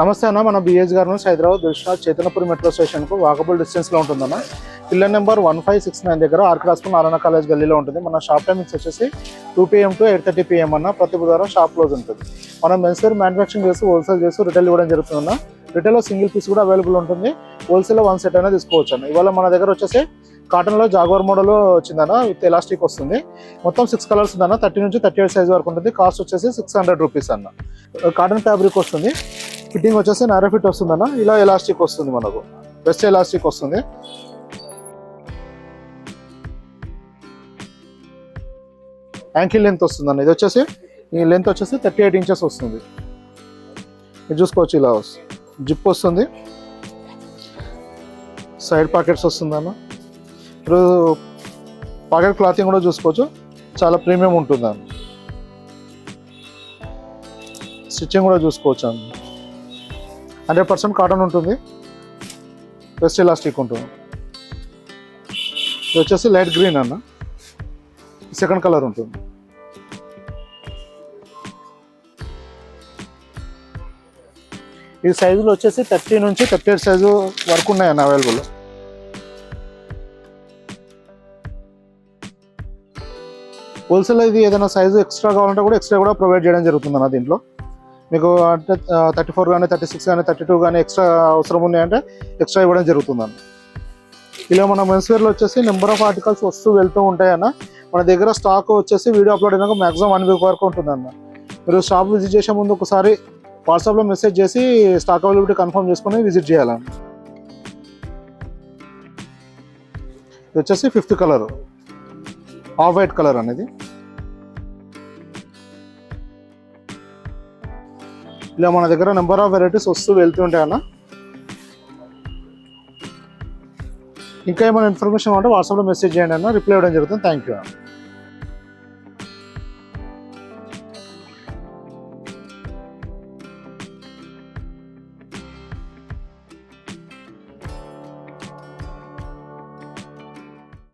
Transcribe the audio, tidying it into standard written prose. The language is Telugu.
నమస్తే అన్న, మన BH garments Hyderabad Vishwanath Chaitanyapuri metro స్టేషన్కు వాకబుల్ డిస్టెన్స్లో ఉంటుందన్న. పిల్లర్ నెంబర్ 1569 దగ్గర ఆర్కే హాస్పిటల్ నారాయణ కాలేజ్ గల్లీలో ఉంటుంది. మన షాప్ టైమింగ్స్ వచ్చేసి 2 PM to 8:30 PM అన్న. ప్రతి బుధవారం షాప్ క్లోజ్ ఉంటుంది. మనం మెన్స్వేర్ మ్యానుఫ్యాక్చరింగ్ చేసి హోల్సేల్ చేసి రిటైల్ ఇవ్వడం జరుగుతుందన్న. రిటైల్లో సింగిల్ పీస్ కూడా అవైలబుల్ ఉంటుంది. హోల్సేల్లో 1 set అయినా తీసుకోవచ్చు అన్న. ఇవాళ మన దగ్గర వచ్చేసి కాటన్లో జాగ్వార్ మోడల్ వచ్చిందన్న, విత్ ఎలాస్టిక్ వస్తుంది. మొత్తం 6 కలర్స్ ఉందన్న. 30 నుంచి 38 సైజ్ వరకు ఉంటుంది. కాస్ట్ వచ్చేసి 600 రూపీస్ అన్న. కాటన్ ఫ్యాబ్రిక్ వస్తుంది. ఫిట్టింగ్ వచ్చేసి నారో ఫిట్ వస్తుందన్న. ఇలా ఎలాస్టిక్ వస్తుంది, మనకు బెస్ట్ ఎలాస్టిక్ వస్తుంది. యాంకిల్ లెంత్ వస్తుందన్న. ఇది వచ్చేసి ఈ లెంత్ వచ్చేసి 38 inches వస్తుంది. ఇది చూసుకోవచ్చు, ఇలా వస్తుంది. జిప్ వస్తుంది, సైడ్ పాకెట్స్ వస్తుందన్న. ఇప్పుడు పాకెట్ క్లాతింగ్ కూడా చూసుకోవచ్చు, చాలా ప్రీమియం ఉంటుందన్న. స్టిచ్చింగ్ కూడా చూసుకోవచ్చు అన్న. 100% కాటన్ ఉంటుంది, బెస్ట్ ఎలాస్టిక్ ఉంటుంది. ఇది వచ్చేసి లైట్ గ్రీన్ అన్న, సెకండ్ కలర్ ఉంటుంది. ఈ సైజులు వచ్చేసి 30 నుంచి 38 సైజు వరకు ఉన్నాయన్న అవైలబుల్. హోల్సేల్ ఇది ఏదైనా సైజు ఎక్స్ట్రా కావాలంటే కూడా ఎక్స్ట్రా కూడా ప్రొవైడ్ చేయడం జరుగుతుంది అన్న. దీంట్లో మీకు అంటే 34 కానీ 36 కానీ 32 కానీ ఎక్స్ట్రా అవసరం ఉన్నాయంటే ఎక్స్ట్రా ఇవ్వడం జరుగుతుందన్న. ఇలా మన మెన్స్వేర్లో వచ్చేసి నెంబర్ ఆఫ్ ఆర్టికల్స్ వస్తూ వెళ్తూ ఉంటాయన్న. మన దగ్గర స్టాక్ వచ్చేసి వీడియో అప్లోడ్ అయినాక మ్యాక్సిమం 1 week వరకు ఉంటుందన్న. మీరు షాప్ విజిట్ చేసే ముందు ఒకసారి వాట్సాప్లో మెసేజ్ చేసి స్టాక్ అవైలబిలిటీ కన్ఫర్మ్ చేసుకుని విజిట్ చేయాలన్న. ఇది వచ్చేసి 5th colour, off white colour అనేది. ఇలా మన దగ్గర నెంబర్ ఆఫ్ వెరైటీస్ వస్తూ వెళ్తుంటాయన్న. ఇంకా ఏమైనా ఇన్ఫర్మేషన్ ఉంటే వాట్సాప్లో మెసేజ్ చేయండి అన్న, రిప్లై ఇవ్వడం జరుగుతుంది. Thank you.